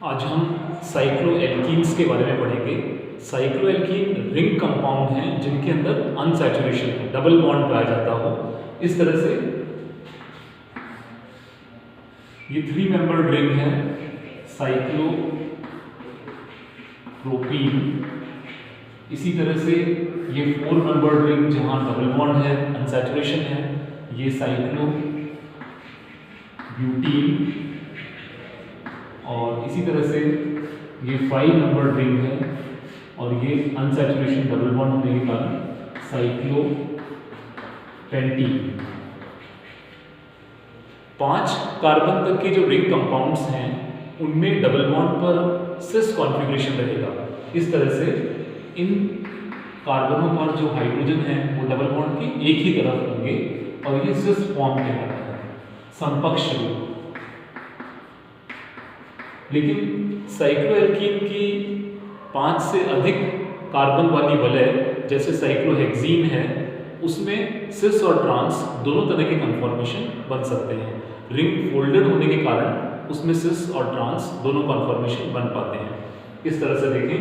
आज हम साइक्लोएल्कीन्स के बारे में पढ़ेंगे। साइक्लोएल्कीन रिंग कंपाउंड हैं जिनके अंदर अनसैचुरेशन है, डबल बॉन्ड पाया जाता हो। इस तरह से ये 3 मेंबर्ड रिंग है साइक्लोप्रोपीन। इसी तरह से ये 4 मेंबर्ड रिंग जहां डबल बॉन्ड है, अनसैचुरेशन है, ये साइक्लोब्यूटीन। और इसी तरह से ये 5 नंबर रिंग है और ये अनसैचुरेशन डबल बॉन्ड होने के कारण साइक्लोपेंटीन। 5 कार्बन तक के जो रिंग कंपाउंड्स हैं उनमें डबल बॉन्ड पर सिस कॉन्फ़िगरेशन रहेगा। इस तरह से इन कार्बनों पर जो हाइड्रोजन है वो डबल बॉन्ड के एक ही तरफ होंगे और ये सिस फॉर्म कहलाता है, समकक्ष रूप। लेकिन साइक्लोएल्कीन की 5 से अधिक कार्बन वाली वलय जैसे साइक्लोहेक्सीन है, उसमें सिस और ट्रांस दोनों तरह के कन्फॉर्मेशन बन सकते हैं। रिंग फोल्डेड होने के कारण उसमें सिस और ट्रांस दोनों कन्फॉर्मेशन बन पाते हैं। इस तरह से देखें,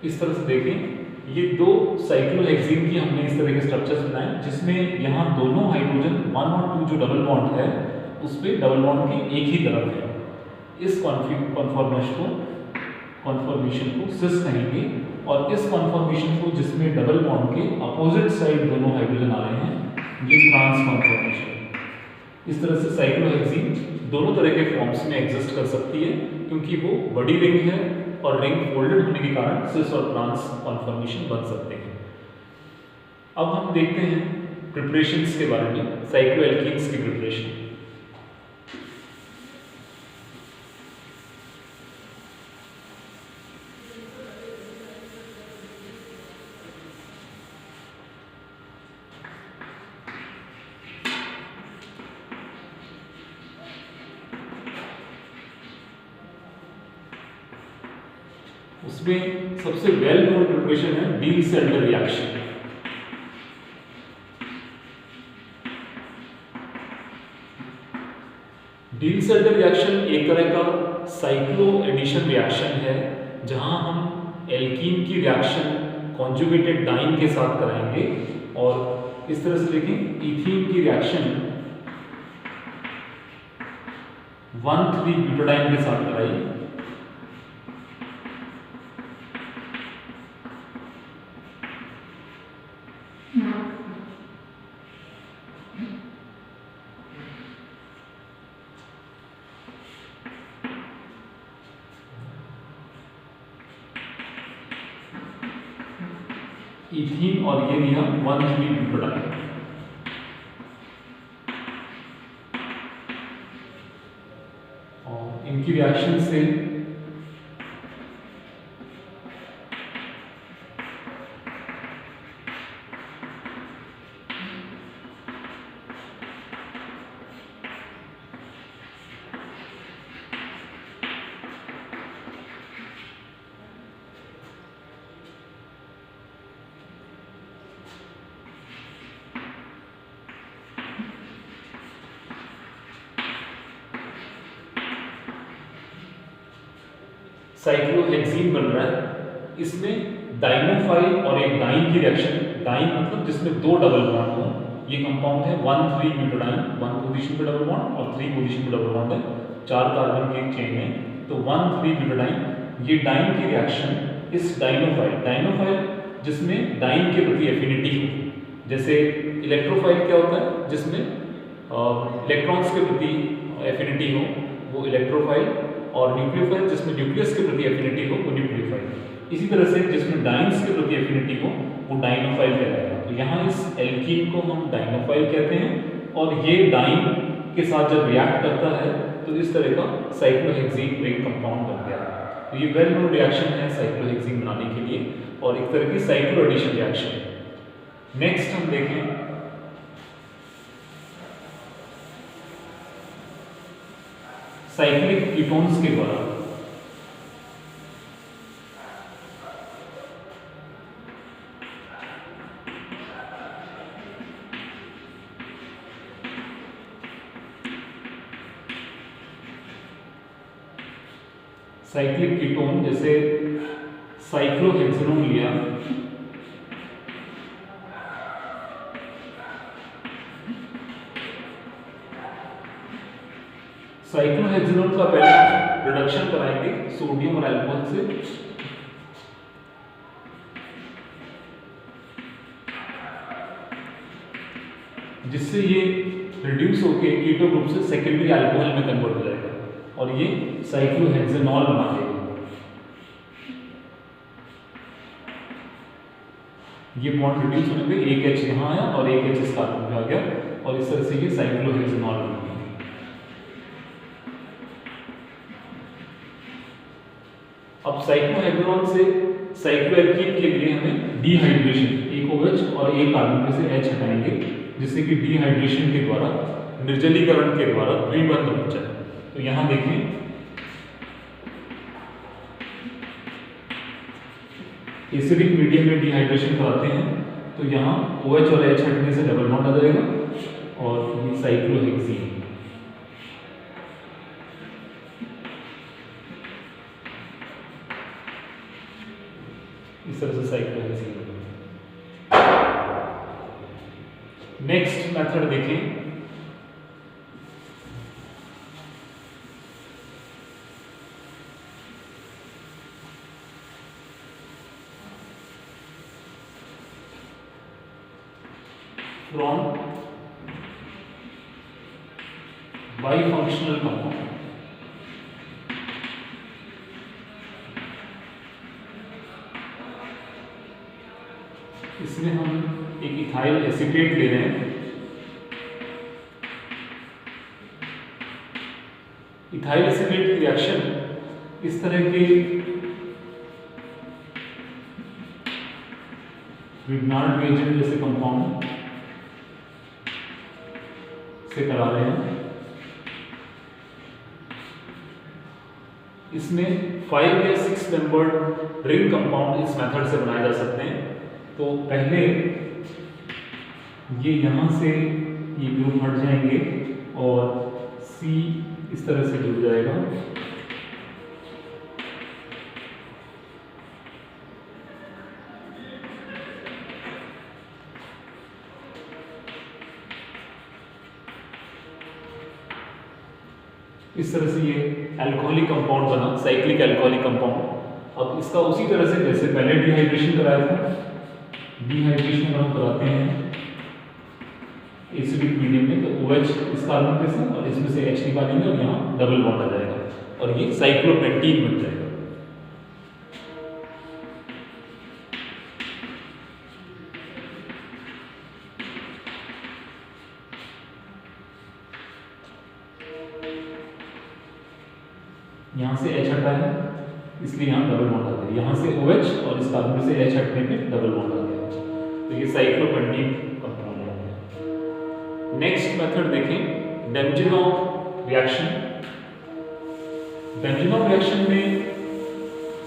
इस तरह से देखें, ये 2 साइक्लोहेक्सीन की हमने इस तरह के स्ट्रक्चर्स बनाए जिसमें यहाँ दोनों हाइड्रोजन 1 और 2 जो डबल बॉन्ड है उस पर डबल बॉन्ड के एक ही तरफ है। इस कॉन्फॉर्मेशन को सिस कहेंगे और इस कॉन्फॉर्मेशन को जिसमें डबल बॉन्ड के अपोजिट साइड दोनों हाइड्रोजन आ रहे हैं ये ट्रांस कॉन्फॉर्मेशन। इस तरह से साइक्लोहेक्सीन दोनों तरह के फॉर्म्स में एग्जिस्ट कर सकती है क्योंकि वो बड़ी रिंग है और रिंग फोल्डेड होने के कारण सिस और ट्रांस कॉन्फॉर्मेशन बन सकते हैं। अब हम देखते हैं प्रिपरेशंस के बारे में, साइक्लोएल्कीन्स की प्रिपरेशन। उसमें सबसे वेल नोन प्रिपरेशन है डील-सेल्टर रिएक्शन। डील-सेल्टर रिएक्शन एक तरह का साइक्लो एडिशन रिएक्शन है जहां हम एल्कीन की रिएक्शन कॉन्जुगेटेड डाइन के साथ कराएंगे। और इस तरह से देखें, इथीन की रिएक्शन 1,3-ब्यूटाडाइन के साथ कराई। इथीन और ये दिया 1,3-ब्यूटाडाइन। और इनकी रिएक्शन से साइक्लोहेक्सीन बन रहा है। इसमें डाइनोफाइल और एक डाइन की रिएक्शन, डाइन मतलब जिसमें 2 डबल बॉन्ड हो। ये कंपाउंड है 1,3-ब्यूटाडाइन, 1 पोजीशन पे डबल बॉन्ड और 3 पोजीशन पे डबल बॉन्ड है, 4 कार्बन की एक चेन है। तो 1,3-ब्यूटाडाइन, ये डाइन की रिएक्शन इस डाइनोफाइल जिसमें डाइन के प्रति एफिनिटी हो। जैसे इलेक्ट्रोफाइल क्या होता है, जिसमें इलेक्ट्रॉन्स के प्रति एफिनिटी हो, वो इलेक्ट्रोफाइल, और न्यूक्लियोफाइल जिसमें न्यूक्लियस के प्रति एफिनिटी हो, वो न्यूक्लियोफाइल। इसी तरह से जिसमें डाइन्स के प्रति एफिनिटी हो वो डाइनोफाइल कहलाएगा। तो यहाँ इस एल्कीन को हम डाइनोफाइल कहते हैं और ये डाइन के साथ जब रिएक्ट करता है तो इस तरह का साइक्लोहेक्सीन रिंग कंपाउंड बन गया। तो ये वेल नोन रिएक्शन है साइक्लोहेक्सीन बनाने के लिए और एक तरह की साइक्लो एडिशन रिएक्शन। नेक्स्ट हम देखें साइक्लिक कीटोन्स के द्वारा। साइक्लिक कीटोन जैसे साइक्लोहेक्सेनोन लिया, साइक्लोहेक्सेनोन का पहले रिडक्शन कराएंगे सोडियम और अल्कोहल से, जिससे ये रिड्यूस होके कीटो ग्रुप से सेकेंडरी अल्कोहल में कन्वर्ट हो जाएगा और ये साइक्लोहेक्सेनॉल बना देगा। ये बॉन्ड रिड्यूस होने पे एक H यहाँ आया और एक H इस कार्बन में आ गया और इस तरह से ये साइक्लोहेक्सेनॉल बन गया। अब साइक्लोहेक्सेनॉल से साइक्लोएल्कीन के लिए हमें डिहाइड्रेशन, एक OH और एक कार्बन में से H हटाएंगे जिससे कि डिहाइड्रेशन के द्वारा, निर्जलीकरण के द्वारा द्विबंध बन जाए। तो यहाँ देखें एसिडिक मीडियम में डिहाइड्रेशन कराते हैं तो यहाँ OH और H हटने से डबल बॉन्ड आ जाएगा और ये साइक्लोहेक्सीन। इस तरह से साइक्लोहेक्सीन। नेक्स्ट मेथड देखें from bifunctional compound। इसमें हम एक इथाइल एसीटेट ले रहे हैं। इथाइल एसीटेट की रिएक्शन इस तरह के विग्नार्ड रिएजेंट जैसे कंपाउंड से करा रहे हैं। इसमें 5 या 6 मेंबर्ड रिंग कंपाउंड इस मेथड से बनाए जा सकते हैं। तो पहले ये यहाँ से ये ग्रुप हट जाएंगे और C इस तरह से जुड़ जाएगा। इस तरह से ये अल्कोहलिक कंपाउंड बना, साइक्लिक अल्कोहलिक कंपाउंड। अब इसका उसी तरह से जैसे पहले डिहाइड्रेशन कराया था, डिहाइड्रेशन हम कराते हैं एसिडिक मीडियम में, तो OH इस कार्बन पे से और इसमें से H निकालेंगे और यहाँ डबल बॉन्ड आ जाएगा और ये साइक्लोपेंटीन बन जाएगा। यहाँ से H हटा है इसलिए यहाँ डबल बॉन्ड आ गया, यहाँ से OH और इस कार्बन से H हटने पे डबल बॉन्ड आ गया, तो ये साइक्लोपेंटीन कंपाउंड आ गया। नेक्स्ट मेथड देखें डेमजिनॉव रिएक्शन। डेमजिनॉव रिएक्शन में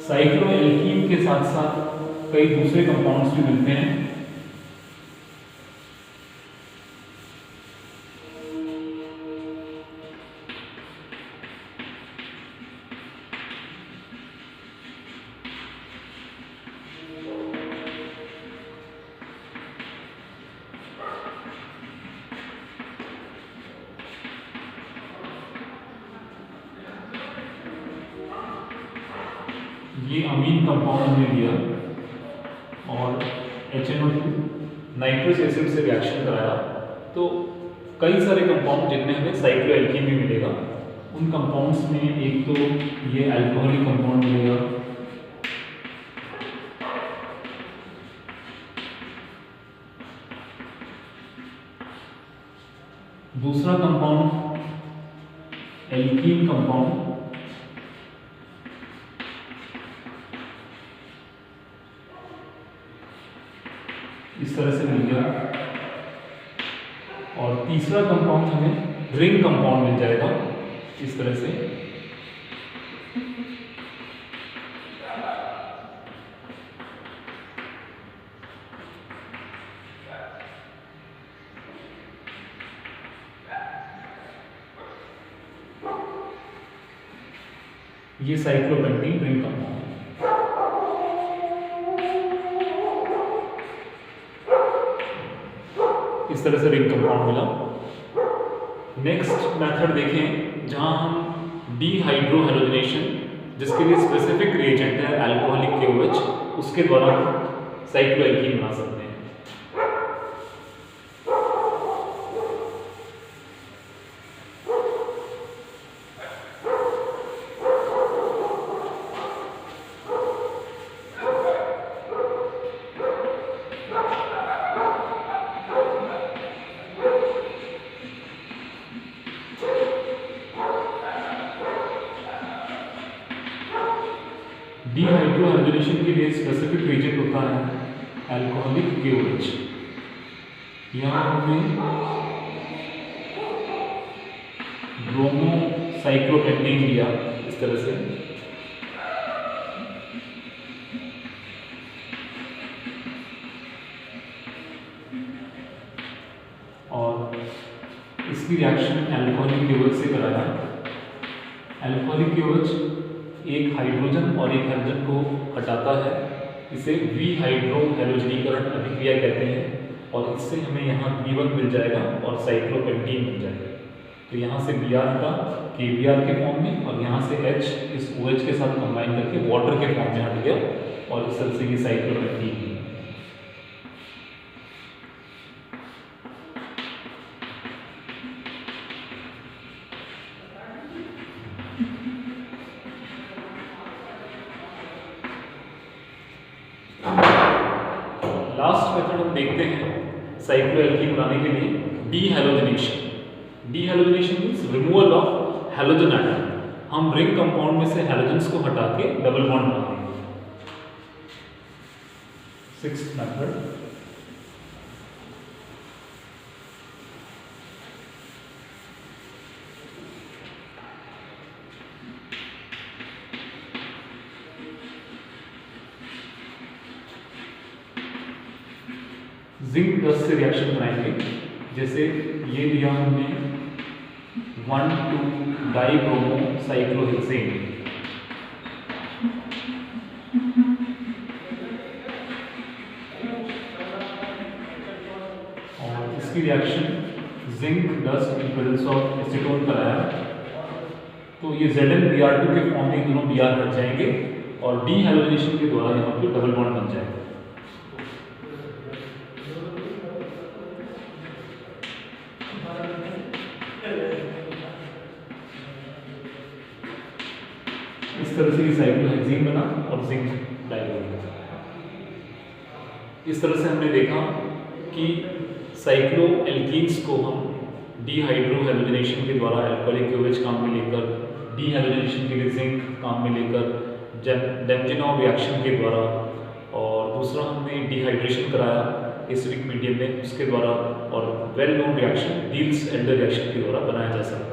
साइक्लोएल्कीन के साथ साथ कई दूसरे कंपाउंड्स भी मिलते हैं। ये अमीन कंपाउंड हमने लिया और HNO2 नाइट्रस एसिड से रिएक्शन कराया, तो कई सारे कंपाउंड जिनमें हमें साइक्लोएल्कीन भी मिलेगा। उन कंपाउंड्स में एक तो ये अल्कोहलिक कंपाउंड मिलेगा, दूसरा कंपाउंड एल्कीन कंपाउंड, इस तरह से मिल गया। और तीसरा कंपाउंड हमें रिंग कंपाउंड मिल जाएगा इस तरह से। ये साइक्लोपेंटीन रिंग कंपाउंड। इस तरह से रिंग कंपाउंड मिला। नेक्स्ट मेथड देखें जहां हम डीहाइड्रोहैलोजिनेशन, जिसके लिए स्पेसिफिक रिएजेंट है अल्कोहलिक KOH, उसके द्वारा साइक्लोएल्कीन बना सकते हैं। डीहाइड्रोहैलोजिनेशन के लिए स्पेसिफिक रिएजेंट होता है अल्कोहलिक KOH। यहाँ हमने ब्रोमोसाइक्लोपेंटेन लिया इस तरह से, और इसकी रिएक्शन अल्कोहलिक KOH से कराया। अल्कोहलिक KOH एक हाइड्रोजन और एक हाइड्रोजन को हटाता है, इसे विहाइड्रोहैलोजनीकरण अभिक्रिया कहते हैं, और इससे हमें यहाँ B1 मिल जाएगा और साइक्लोपेंटीन मिल जाएगा। तो यहाँ से Br का KBr के फॉर्म में, और यहाँ से H इस OH के साथ कंबाइन करके वाटर के फॉर्म में हट गया, और इस तरह से ये साइक्लोपेंटीन। लास्ट मेथड हम देखते हैं साइक्लोएल्कीन बनाने के लिए dehalogenation. Dehalogenation means removal of halogen atom. हम रिंग कंपाउंड में से हैलोजन्स को हटा के डबल बॉन्ड बना देंगे। सिक्स्थ मेथड, जिंक प्लस से रिएक्शन कराएंगे। जैसे ये लिया हमने 1,2-डाइब्रोमोसाइक्लोहेक्सेन, और इसकी reaction zinc plus in presence of acetone कराया। तो ये ZnBr2 के फॉर्म में दोनों Br हट जाएंगे, और डीहैलोजिनेशन के द्वारा यहाँ पे डबल बॉन्ड बन जाएगा। इस तरह से ये साइक्लोहेक्सीन बना और जिंक डाइब्रोमो। इस तरह से हमने देखा कि साइक्लोएल्कीन्स को हम डीहाइड्रोहैलोजिनेशन के द्वारा अल्कोहलिक KOH काम में लेकर, डीहैलोजिनेशन के लिए जिंक काम में लेकर, डेमजिनॉव रिएक्शन के द्वारा, और दूसरा हमने डिहाइड्रेशन कराया एसिडिक मीडियम में उसके द्वारा, और well known reaction Diels-Alder reaction के द्वारा बनाया जा सकता है।